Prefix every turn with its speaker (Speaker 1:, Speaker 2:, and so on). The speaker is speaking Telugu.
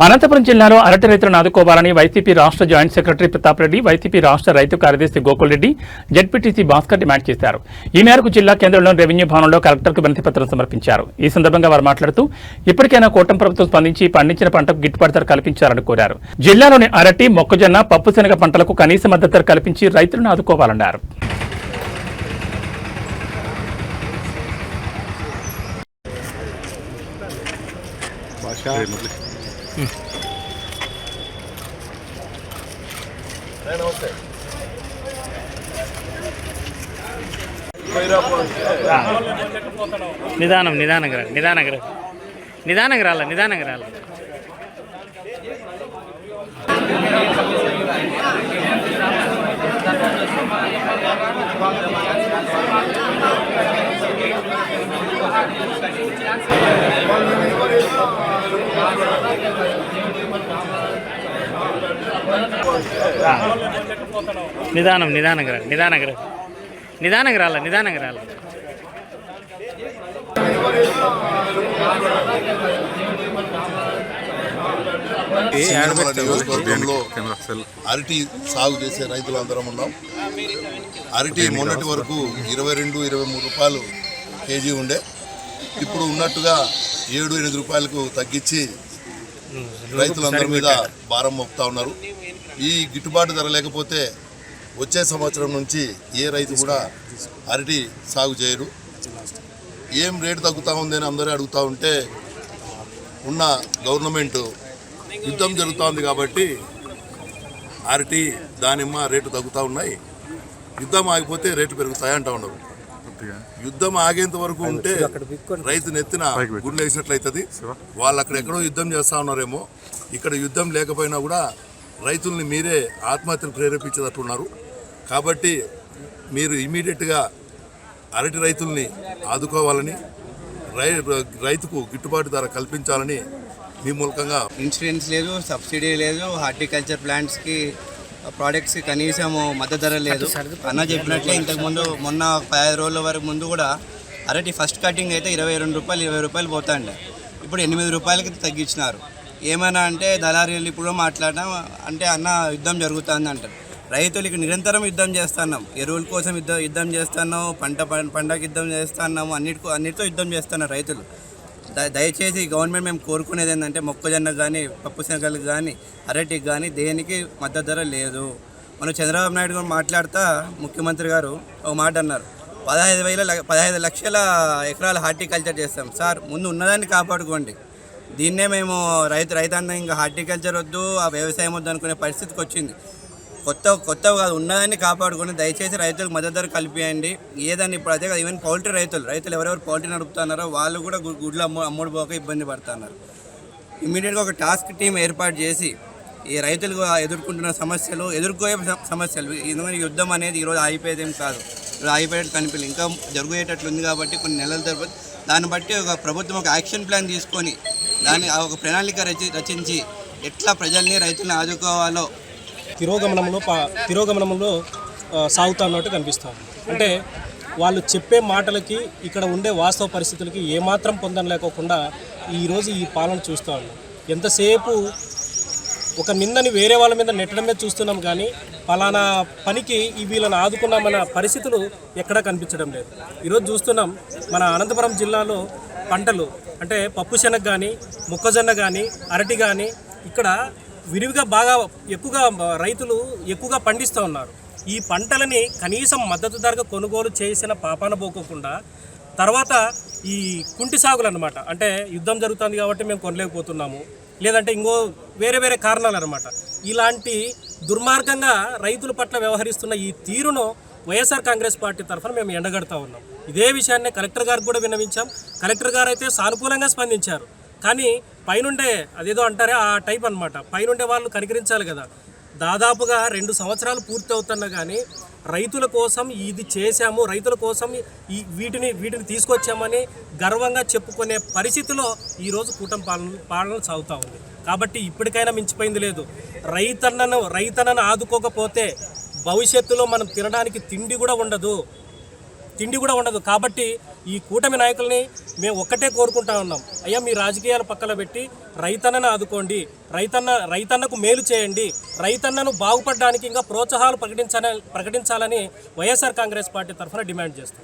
Speaker 1: అనంతపురం జిల్లాలో అరటి రైతులను ఆదుకోవాలని వైసీపీ రాష్ట్ర joint secretary Pratap Reddy, YCP రాష్ట్ర రైతు కార్యదర్శి గోకుల్ రెడ్డి, జెడ్పీటీసీ భాస్కర్ డిమాండ్ చేశారు. ఈ మేరకు జిల్లా కేంద్రంలోని రెవెన్యూ భవనంలో కలెక్టర్కు వినతిపత్రం సమర్పించారు. ఈ సందర్భంగా వారు మాట్లాడుతూ ఇప్పటికైనా కూటమి ప్రభుత్వం స్పందించి పండించిన పంటకు గిట్టుబాటు ధర కల్పించాలని కోరారు. జిల్లాలోని అరటి, మొక్కజొన్న, పప్పుశనగ పంటలకు కనీస మద్దతు ధర కల్పించి రైతులను ఆదుకోవాలన్నారు.
Speaker 2: నిదానంగా రాల
Speaker 3: నియోజకవర్గంలో అరటి సాగు చేసే రైతులందరం ఉన్నాం. అరటి మొన్నటి వరకు 22-23 రూపాయలు కేజీ ఉండే, ఇప్పుడు ఉన్నట్టుగా 7-8 రూపాయలకు తగ్గించి రైతులందరి మీద భారం మోపుతా ఉన్నారు. ఈ గిట్టుబాటు ధర లేకపోతే వచ్చే సంవత్సరం నుంచి ఏ రైతు కూడా అరటి సాగు చేయరు. ఏం రేటు తగ్గుతూ ఉంది అని అందరూ అడుగుతూ ఉంటే, ఉన్న గవర్నమెంట్ యుద్ధం జరుగుతూ ఉంది కాబట్టి అరటి, దానిమ్మ రేటు తగ్గుతూ ఉన్నాయి. యుద్ధం ఆగిపోతే రేటు పెరుగుతాయి అంటూ ఉన్నారు. యుద్ధం ఆగేంత వరకు ఉంటే రైతు నెత్తిన గుండె వేసినట్లయితుంది. వాళ్ళు అక్కడ ఎక్కడో యుద్ధం చేస్తూ ఉన్నారేమో, ఇక్కడ యుద్ధం లేకపోయినా కూడా రైతుల్ని మీరే ఆత్మహత్యలు ప్రేరేపించేటట్టున్నారు. కాబట్టి మీరు ఇమీడియట్గా అరటి రైతుల్ని ఆదుకోవాలని, రైతుకు గిట్టుబాటు ధర కల్పించాలని మీ మూలకంగా.
Speaker 4: ఇన్సూరెన్స్ లేదు, సబ్సిడీ లేదు, హార్టికల్చర్ ప్లాంట్స్కి ప్రోడక్ట్స్కి కనీసం మద్దతు ధర లేదు. అన్న చెప్పినట్లే ఇంతకుముందు మొన్న 15 రోజుల వరకు ముందు కూడా అరటి ఫస్ట్ కటింగ్ అయితే 22 రూపాయలు 20 రూపాయలు పోతాండే, ఇప్పుడు 8 రూపాయలకి తగ్గించినారు. ఏమైనా అంటే దళారీలు ఇప్పుడు మాట్లాడినా అంటే అన్న యుద్ధం జరుగుతుంది అంటారు. రైతులకి నిరంతరం యుద్ధం చేస్తున్నాం, ఎరువుల కోసం యుద్ధం చేస్తున్నాం, పంటకి యుద్ధం చేస్తున్నాము, అన్నిటితో యుద్ధం చేస్తున్నారు రైతులు. దయచేసి గవర్నమెంట్ మేము కోరుకునేది ఏంటంటే మొక్కజొన్నకు కానీ, పప్పు శనగలకు కానీ, అరటికి కానీ దేనికి మద్దతు ధర లేదు. మనం చంద్రబాబు నాయుడు గారు మాట్లాడుతూ ముఖ్యమంత్రి గారు ఒక మాట అన్నారు, 15 లక్షల ఎకరాల హార్టికల్చర్ చేస్తాం. సార్, ముందు ఉన్నదాన్ని కాపాడుకోండి. దీన్నే మేము రైతాంగం ఇంకా హార్టికల్చర్ వద్దు, ఆ వ్యవసాయం వద్దు అనుకునే పరిస్థితికి వచ్చింది. కొత్తగా కాదు, ఉన్నదాన్ని కాపాడుకొని దయచేసి రైతులకు మద్దతు ధర కల్పియండి. ఏదని ఇప్పుడు అదే కాదు, ఈవెన్ పౌల్ట్రీ రైతులు ఎవరెవరు పౌల్ట్రీ నడుపుతున్నారో వాళ్ళు కూడా గుడ్లు అమ్ముడుపోక ఇబ్బంది పడుతున్నారు. ఇమ్మీడియట్గా ఒక టాస్క్ టీం ఏర్పాటు చేసి ఈ రైతులు ఎదుర్కొంటున్న సమస్యలు, ఎదుర్కోయే సమస్యలు, ఎందుకంటే యుద్ధం అనేది ఈరోజు ఆగిపోయేదేం కాదు, ఆగిపోయేది కనిపించలేదు, ఇంకా జరుగుయేటట్లుంది. కాబట్టి కొన్ని నెలల తర్వాత దాన్ని బట్టి ఒక ప్రభుత్వం ఒక యాక్షన్ ప్లాన్ తీసుకొని దాన్ని ఒక ప్రణాళిక రచించి ఎట్లా ప్రజల్ని, రైతులను ఆదుకోవాలో
Speaker 5: తిరోగమనంలో సాగుతున్నట్టు కనిపిస్తుంది. అంటే వాళ్ళు చెప్పే మాటలకి ఇక్కడ ఉండే వాస్తవ పరిస్థితులకి ఏమాత్రం పొందలేకోకుండా ఈరోజు ఈ పాలన చూస్తూ ఉన్నాం. ఎంతసేపు ఒక నిందని వేరే వాళ్ళ మీద నెట్టడమే చూస్తున్నాం, కానీ పలానా పనికి వీళ్ళని ఆదుకున్నామన్న పరిస్థితులు ఎక్కడా కనిపించడం లేదు. ఈరోజు చూస్తున్నాం మన అనంతపురం జిల్లాలో పంటలు అంటే పప్పు శనగ కానీ, మొక్కజొన్న కానీ, అరటి కానీ ఇక్కడ విరివిగా బాగా ఎక్కువగా రైతులు ఎక్కువగా పండిస్తూ ఉన్నారు. ఈ పంటలని కనీసం మద్దతు ధరగా కొనుగోలు చేసిన పాపాన పోకోకుండా తర్వాత ఈ కుంటి సాగులు అన్నమాట, అంటే యుద్ధం జరుగుతుంది కాబట్టి మేము కొనలేకపోతున్నాము, లేదంటే ఇంకో వేరే కారణాలు అన్నమాట. ఇలాంటి దుర్మార్గంగా రైతుల పట్ల వ్యవహరిస్తున్న ఈ తీరును వైఎస్ఆర్ కాంగ్రెస్ పార్టీ తరఫున మేము ఎండగడుతూ ఉన్నాం. ఇదే విషయాన్ని కలెక్టర్ గారికి కూడా విన్నవించాం. కలెక్టర్ గారు అయితే సానుకూలంగా స్పందించారు. కానీ పైనుండే అదేదో అంటారే ఆ టైప్ అనమాట, పైనుండే వాళ్ళు కనికరించాలి కదా. దాదాపుగా 2 సంవత్సరాలు పూర్తి అవుతున్నా కానీ రైతుల కోసం ఇది చేశాము, రైతుల కోసం వీటిని తీసుకొచ్చామని గర్వంగా చెప్పుకునే పరిస్థితిలో ఈరోజు కూటమి పాలన సాగుతూ ఉంది. కాబట్టి ఇప్పటికైనా మించిపోయింది లేదు. రైతన్నను ఆదుకోకపోతే భవిష్యత్తులో మనం తినడానికి తిండి కూడా ఉండదు. తిండి కూడా ఉండదు. కాబట్టి ఈ కూటమి నాయకుల్ని మేము ఒక్కటే కోరుకుంటా ఉన్నాం, అయ్యా మీ రాజకీయాలు పక్కన పెట్టి రైతన్నను ఆదుకోండి, రైతన్నకు మేలు చేయండి, రైతన్నను బాగుపడడానికి ఇంకా ప్రోత్సాహాలు ప్రకటించాలని వైఎస్ఆర్ కాంగ్రెస్ పార్టీ తరఫున డిమాండ్ చేస్తాం.